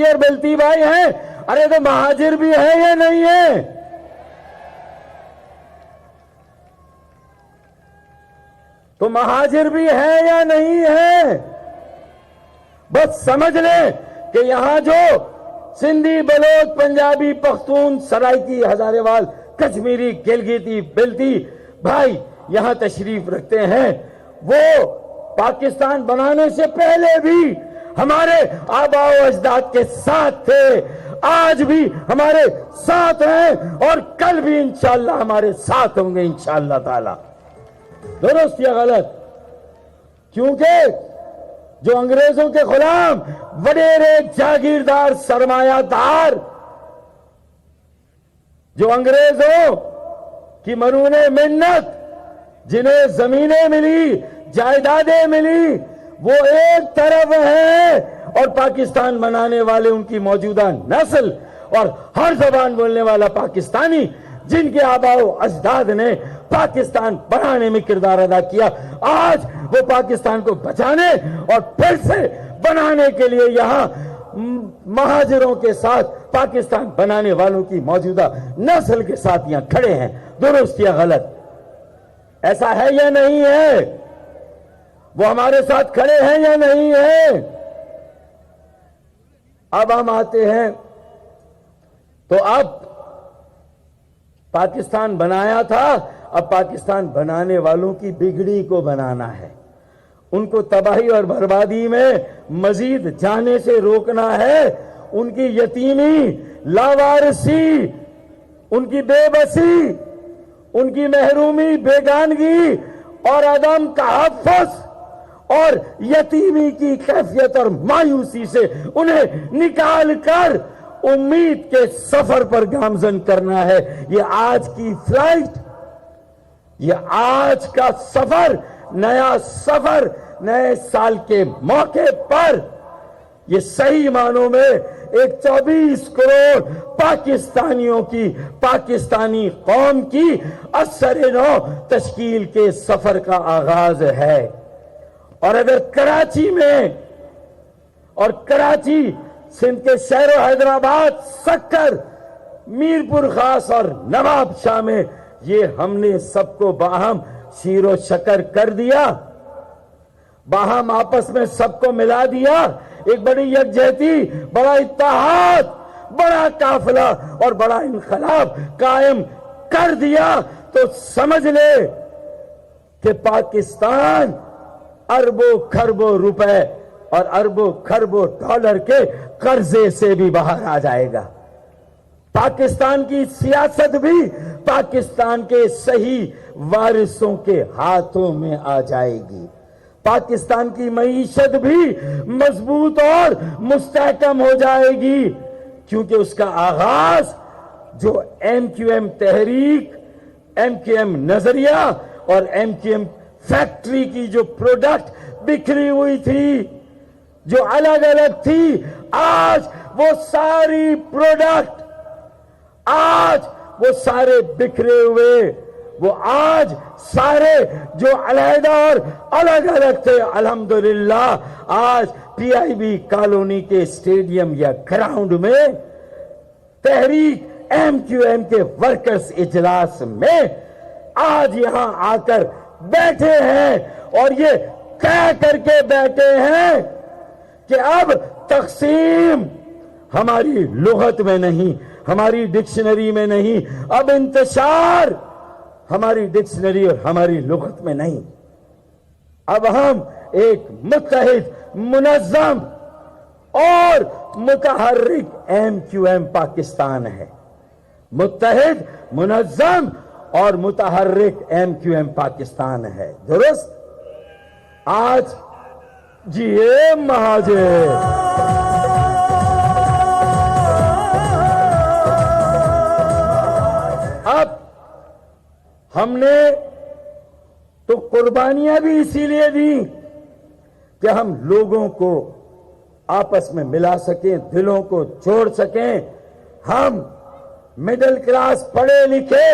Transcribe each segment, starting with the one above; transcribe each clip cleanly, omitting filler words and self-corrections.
اور بلتی بھائی ہیں، ارے تو مہاجر بھی ہے یا نہیں ہے؟ تو مہاجر بھی ہے یا نہیں ہے؟ بس سمجھ لیں کہ یہاں جو سندھی، بلوچ، پنجابی، پختون، سرائکی، ہزارے وال، کشمیری، گلگیتی، بلتی بھائی یہاں تشریف رکھتے ہیں، وہ پاکستان بنانے سے پہلے بھی ہمارے آباء و اجداد کے ساتھ تھے، آج بھی ہمارے ساتھ ہیں اور کل بھی انشاءاللہ ہمارے ساتھ ہوں گے انشاءاللہ تعالی۔ درست یا غلط؟ کیونکہ جو انگریزوں کے غلام، وڈیرے، جاگیردار، سرمایہ دار، جو انگریزوں کی مرہون منت، جنہیں زمینیں ملی، جائیدادیں ملی، وہ ایک طرف ہیں، اور پاکستان بنانے والے ان کی موجودہ نسل اور ہر زبان بولنے والا پاکستانی، جن کے آباء و اجداد نے پاکستان بنانے میں کردار ادا کیا، آج وہ پاکستان کو بچانے اور پھر سے بنانے کے لیے یہاں مہاجروں کے ساتھ پاکستان بنانے والوں کی موجودہ نسل کے ساتھ یہاں کھڑے ہیں۔ درست یا غلط؟ ایسا ہے یا نہیں ہے؟ وہ ہمارے ساتھ کھڑے ہیں یا نہیں ہیں؟ اب ہم آتے ہیں تو اب پاکستان بنایا تھا، اب پاکستان بنانے والوں کی بگڑی کو بنانا ہے، ان کو تباہی اور بربادی میں مزید جانے سے روکنا ہے، ان کی یتیمی، لاوارسی، ان کی بے بسی، ان کی محرومی، بیگانگی اور عدم تحفظ اور یتیمی کی کیفیت اور مایوسی سے انہیں نکال کر امید کے سفر پر گامزن کرنا ہے۔ یہ آج کی فلائٹ، یہ آج کا سفر، نیا سفر، نئے سال کے موقع پر، یہ صحیح معنوں میں ایک 24 کروڑ پاکستانیوں کی، پاکستانی قوم کی اثر نو تشکیل کے سفر کا آغاز ہے۔ اور اگر کراچی میں، اور کراچی، سندھ کے شہر و حیدرآباد، سکر، میرپور خاص اور نواب شاہ میں یہ ہم نے سب کو باہم شیر و شکر کر دیا، باہم آپس میں سب کو ملا دیا، ایک بڑی یکجہتی، بڑا اتحاد، بڑا قافلہ اور بڑا انقلاب قائم کر دیا، تو سمجھ لے کہ پاکستان اربوں کھربوں روپے اور اربوں کھربوں ڈالر کے قرضے سے بھی باہر آ جائے گا۔ پاکستان کی سیاست بھی پاکستان کے صحیح وارثوں کے ہاتھوں میں آ جائے گی، پاکستان کی معیشت بھی مضبوط اور مستحکم ہو جائے گی، کیونکہ اس کا آغاز جو ایم کیو ایم تحریک، ایم کیو ایم نظریہ اور ایم کیو ایم فیکٹری کی جو پروڈکٹ بکھری ہوئی تھی، جو الگ الگ تھی، آج وہ ساری پروڈکٹ، آج وہ سارے بکھرے ہوئے، وہ آج سارے جو علیحدہ اور الگ الگ تھے، الحمدللہ آج پی آئی بی کالونی کے اسٹیڈیم یا گراؤنڈ میں تحریک ایم کیو ایم کے ورکرز اجلاس میں آج یہاں آ کر بیٹھے ہیں، اور یہ کہہ کر کے بیٹھے ہیں کہ اب تقسیم ہماری لغت میں نہیں، ہماری ڈکشنری میں نہیں، اب انتشار ہماری ڈکشنری اور ہماری لغت میں نہیں، اب ہم ایک متحد، منظم اور متحرک ایم کیو ایم پاکستان ہے، متحد، منظم اور متحرک ایم کیو ایم پاکستان ہے۔ درست؟ آج جیے مہاجر، اب ہم نے تو قربانیاں بھی اسی لیے دی کہ ہم لوگوں کو آپس میں ملا سکیں، دلوں کو جوڑ سکیں، ہم مڈل کلاس پڑھے لکھے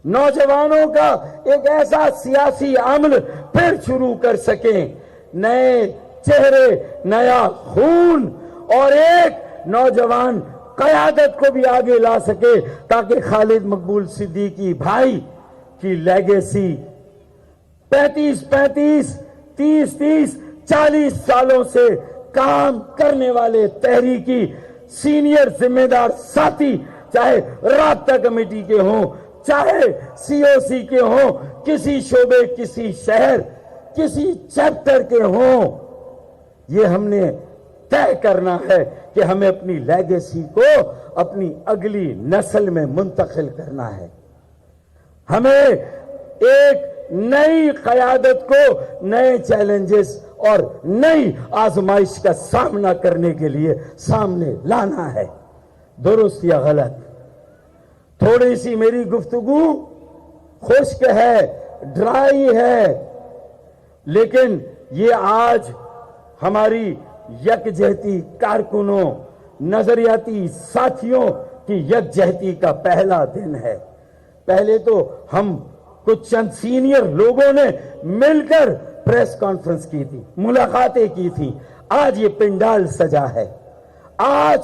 نوجوانوں کا ایک ایسا سیاسی عمل پھر شروع کر سکیں، نئے چہرے، نیا خون اور ایک نوجوان قیادت کو بھی آگے لا سکے تاکہ خالد مقبول صدیقی بھائی کی لیگیسی 35 30 40 سالوں سے کام کرنے والے تحریکی سینئر ذمہ دار ساتھی، چاہے رابطہ کمیٹی کے ہوں، چاہے سی او سی کے ہوں، کسی شعبے، کسی شہر، کسی چیپٹر کے ہوں، یہ ہم نے طے کرنا ہے کہ ہمیں اپنی لیگیسی کو اپنی اگلی نسل میں منتقل کرنا ہے۔ ہمیں ایک نئی قیادت کو نئے چیلنجز اور نئی آزمائش کا سامنا کرنے کے لیے سامنے لانا ہے۔ درست یا غلط، تھوڑی سی میری گفتگو خشک ہے، ڈرائی ہے، لیکن یہ آج ہماری یکجہتی کارکنوں، نظریاتی ساتھیوں کی یکجہتی کا پہلا دن ہے۔ پہلے تو ہم کچھ چند سینئر لوگوں نے مل کر پریس کانفرنس کی تھی، ملاقاتیں کی تھی، آج یہ پنڈال سجا ہے۔ آج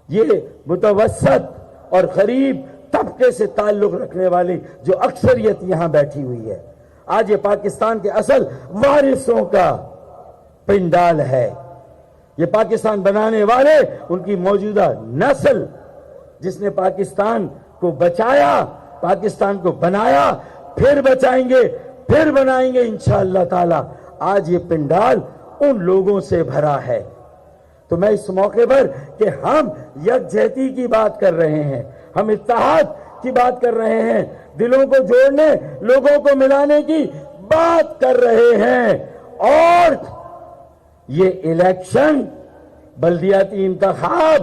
یہ متوسط اور غریب طبقے سے تعلق رکھنے والی جو اکثریت یہاں بیٹھی ہوئی ہے، آج یہ پاکستان کے اصل وارثوں کا پنڈال ہے۔ یہ پاکستان بنانے والے، ان کی موجودہ نسل جس نے پاکستان کو بچایا، پاکستان کو بنایا، پھر بچائیں گے، پھر بنائیں گے انشاءاللہ تعالی۔ آج یہ پنڈال ان لوگوں سے بھرا ہے۔ تو میں اس موقع پر کہ ہم یکجہتی کی بات کر رہے ہیں، ہم اتحاد کی بات کر رہے ہیں، دلوں کو جوڑنے، لوگوں کو ملانے کی بات کر رہے ہیں، اور یہ الیکشن، بلدیاتی انتخاب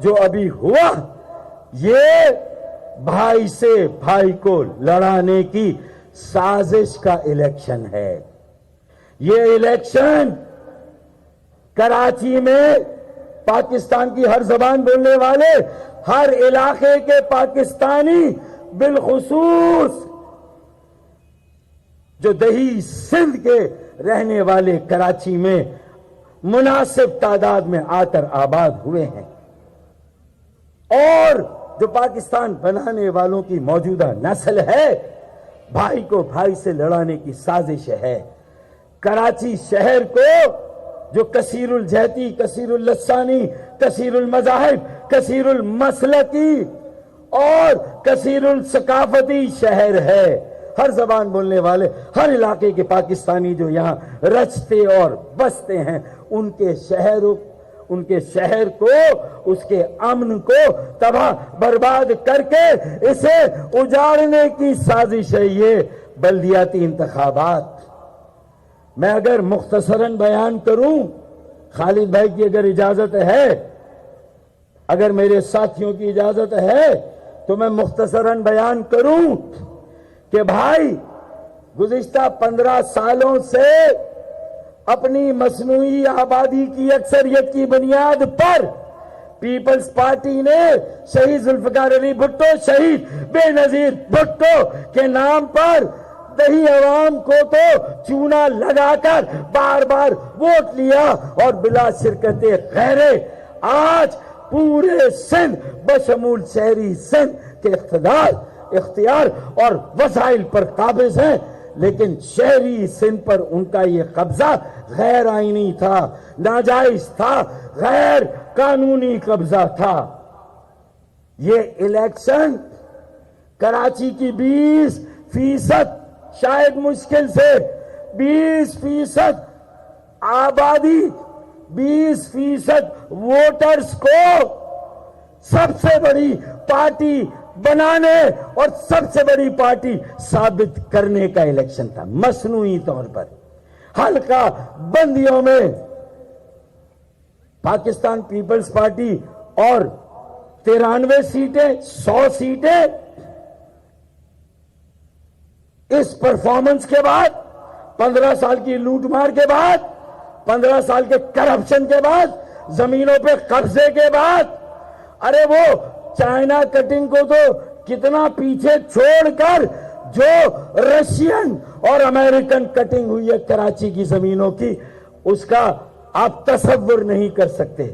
جو ابھی ہوا، یہ بھائی سے بھائی کو لڑانے کی سازش کا الیکشن ہے۔ یہ الیکشن کراچی میں پاکستان کی ہر زبان بولنے والے، ہر علاقے کے پاکستانی، بالخصوص جو دیہی سندھ کے رہنے والے کراچی میں مناسب تعداد میں آ کر آباد ہوئے ہیں، اور جو پاکستان بنانے والوں کی موجودہ نسل ہے، بھائی کو بھائی سے لڑانے کی سازش ہے۔ کراچی شہر کو جو کثیر الجہتی، کثیر اللسانی، کثیر المذاہب، کثیر المسلکی اور کثیر الثقافتی شہر ہے، ہر زبان بولنے والے، ہر علاقے کے پاکستانی جو یہاں رچتے اور بستے ہیں، ان کے شہر کو، اس کے امن کو تباہ برباد کر کے اسے اجاڑنے کی سازش ہے یہ بلدیاتی انتخابات۔ میں اگر مختصراً بیان کروں، خالد بھائی کی اگر اجازت ہے، اگر میرے ساتھیوں کی اجازت ہے تو میں مختصراً بیان کروں کہ بھائی گزشتہ 15 سالوں سے اپنی مصنوعی آبادی کی اکثریت کی بنیاد پر پیپلز پارٹی نے شہید ذوالفقار علی بھٹو، شہید بے نظیر بھٹو کے نام پر دیہی عوام کو تو چونا لگا کر بار بار ووٹ لیا، اور بلا شرکت غیرے آج پورے سندھ بشمول شہری سندھ کے اختیار اور وسائل پر قابض ہیں، لیکن شہری سندھ پر ان کا یہ قبضہ غیر آئینی تھا، ناجائز تھا، غیر قانونی قبضہ تھا۔ یہ الیکشن کراچی کی 20% شاید مشکل سے 20% آبادی، 20% ووٹرز کو سب سے بڑی پارٹی بنانے اور سب سے بڑی پارٹی ثابت کرنے کا الیکشن تھا۔ مصنوعی طور پر حلقہ بندیوں میں پاکستان پیپلز پارٹی اور 93 سیٹیں، 100 سیٹیں، اس پرفارمنس کے بعد، 15 سال کی لوٹ مار کے بعد، 15 سال کے کرپشن کے بعد، زمینوں پہ قبضے کے بعد، ارے وہ چائنا کٹنگ کو تو کتنا پیچھے چھوڑ کر جو رشین اور امریکن کٹنگ ہوئی ہے کراچی کی زمینوں کی، اس کا آپ تصور نہیں کر سکتے۔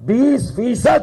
20%,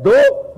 2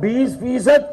20%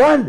1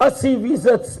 80%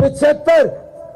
75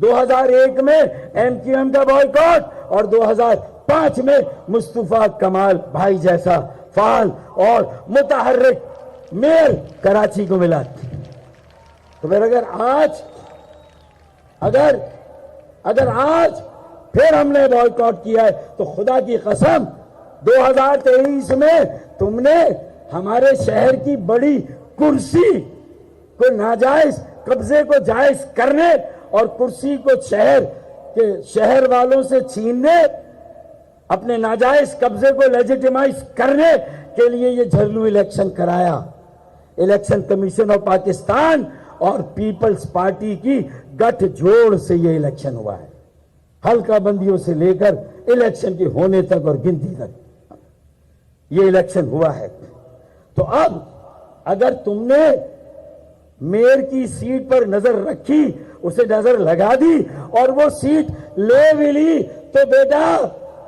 2001 میں MQM کا بائیکاٹ اور 2005 میں مصطفیٰ کمال بھائی جیسا فعال اور متحرک میئر کراچی کو ملا. تو پھر اگر آج پھر ہم نے بائیکاٹ کیا ہے تو خدا کی قسم 2023 میں تم نے ہمارے شہر کی بڑی کرسی کو ناجائز قبضے کو جائز کرنے اور کرسی کو شہر والوں سے چھیننے، اپنے ناجائز قبضے کو لیجیٹیمائز کرنے کے لیے یہ جھرلو الیکشن کرایا. الیکشن کمیشن آف پاکستان اور پیپلز پارٹی کی گٹھ جوڑ سے یہ الیکشن ہوا ہے، حلقہ بندیوں سے لے کر الیکشن کے ہونے تک اور گنتی تک یہ الیکشن ہوا ہے. تو اب اگر تم نے میئر کی سیٹ پر نظر رکھی، اسے نظر لگا دی اور وہ سیٹ لے بھی لی، تو بیٹا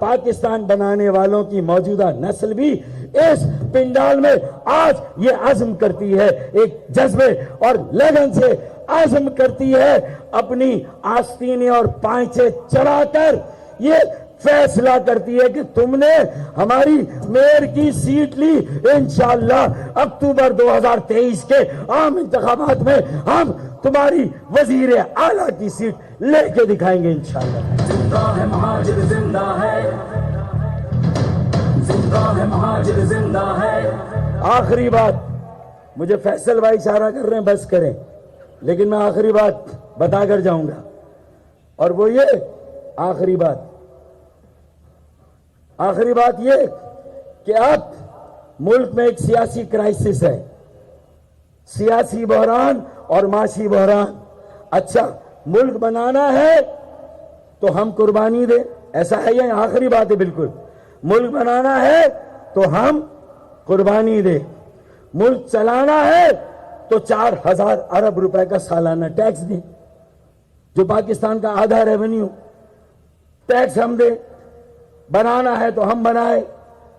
پاکستان بنانے والوں کی موجودہ نسل بھی اس پنڈال میں آج یہ عزم کرتی ہے، ایک جذبے اور لگن سے عزم کرتی ہے، اپنی آستینے اور پائچے چڑھا کر یہ فیصلہ کرتی ہے کہ تم نے ہماری میئر کی سیٹ لی. انشاءاللہ اکتوبر 2023 کے عام انتخابات میں ہم تمہاری وزیر اعلیٰ کی سیٹ لے کے دکھائیں گے انشاءاللہ. زندہ ہے مہاجر، زندہ ہے، زندہ ہے مہاجر، زندہ ہے. آخری بات، مجھے فیصل بھائی اشارہ کر رہے ہیں بس کریں، لیکن میں آخری بات بتا کر جاؤں گا، اور وہ یہ آخری بات یہ کہ اب ملک میں ایک سیاسی کرائسس ہے، سیاسی بحران اور معاشی بحران. اچھا، ملک بنانا ہے تو ہم قربانی دیں، ایسا ہے یہ آخری بات ہے بالکل. ملک بنانا ہے تو ہم قربانی دیں. ملک چلانا ہے تو 4,000 ارب روپے کا سالانہ ٹیکس دیں، جو پاکستان کا آدھا ریونیو ٹیکس ہم دیں. بنانا ہے تو ہم بنائیں،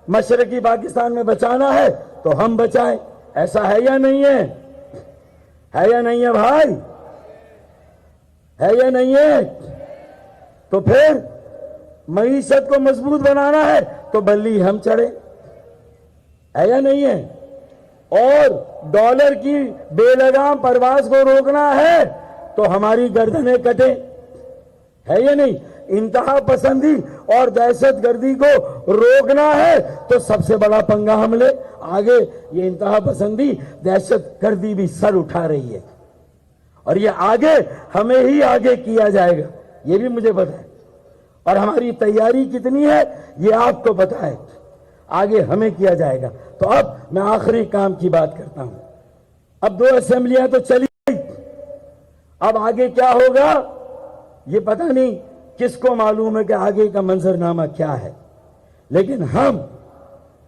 مشرقی پاکستان میں بچانا ہے تو ہم بچائیں. ایسا ہے یا نہیں ہے؟ ہے یا نہیں ہے بھائی؟ ہے یا نہیں ہے؟ تو پھر معیشت کو مضبوط بنانا ہے تو بلی ہم چڑھے، ہے یا نہیں ہے؟ اور ڈالر کی بے لگام پرواز کو روکنا ہے تو ہماری گردنیں کٹیں، ہے یا نہیں؟ انتہا پسندی اور دہشت گردی کو روکنا ہے تو سب سے بڑا پنگا ہم لے. آگے یہ انتہا پسندی دہشت گردی بھی سر اٹھا رہی ہے، اور یہ آگے ہمیں ہی آگے کیا جائے گا، یہ بھی مجھے پتا ہے. اور ہماری تیاری کتنی ہے یہ آپ کو پتا ہے، آگے ہمیں کیا جائے گا. تو اب میں آخری کام کی بات کرتا ہوں. اب 2 اسمبلیاں تو چلی گئی، اب آگے کیا ہوگا یہ پتہ نہیں، کس کو معلوم ہے کہ آگے کا منظرنامہ کیا ہے. لیکن ہم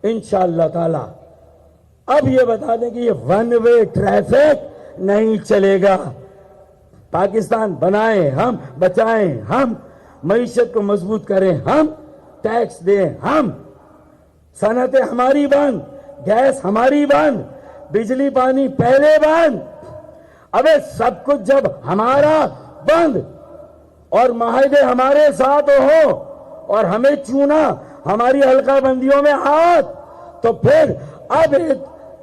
انشاءاللہ تعالی اب یہ بتا دیں کہ یہ ون وے ٹریفک نہیں چلے گا. پاکستان بنائیں ہم، بچائیں ہم، معیشت کو مضبوط کریں ہم، ٹیکس دیں ہم، صنعتیں ہماری بند، گیس ہماری بند، بجلی پانی پہلے بند. ابے سب کچھ جب ہمارا بند اور معاہدے ہمارے ساتھ ہو اور ہمیں چونا ہماری حلقہ بندیوں میں ہاتھ، تو پھر اب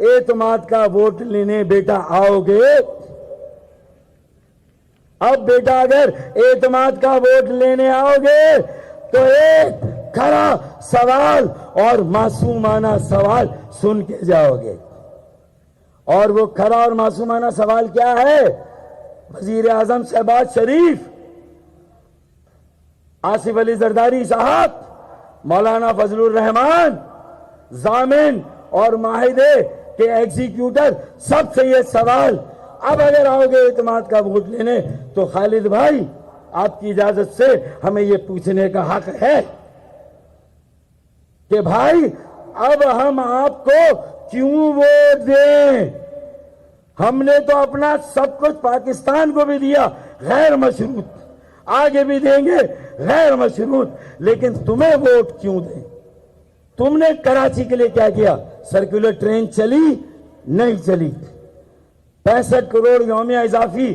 اعتماد کا ووٹ لینے بیٹا آؤ گے. اب بیٹا اگر اعتماد کا ووٹ لینے آؤ گے تو ایک کھڑا سوال اور معصومانہ سوال سن کے جاؤ گے. اور وہ کھڑا اور معصومانہ سوال کیا ہے؟ وزیر اعظم شہباز شریف، آصف علی زرداری صاحب، مولانا فضل الرحمان، ضامن اور معاہدے کے ایگزیکیوٹر، سب سے یہ سوال، اب اگر آؤ گے اعتماد کا ووٹ لینے تو خالد بھائی آپ کی اجازت سے ہمیں یہ پوچھنے کا حق ہے کہ بھائی اب ہم آپ کو کیوں ووٹ دیں؟ ہم نے تو اپنا سب کچھ پاکستان کو بھی دیا غیر مشروط، آگے بھی دیں گے غیر مشروط، لیکن تمہیں ووٹ کیوں دیں؟ تم نے کراچی کے لیے کیا کیا؟ سرکولر ٹرین چلی نہیں چلی، 65 کروڑ یومیہ اضافی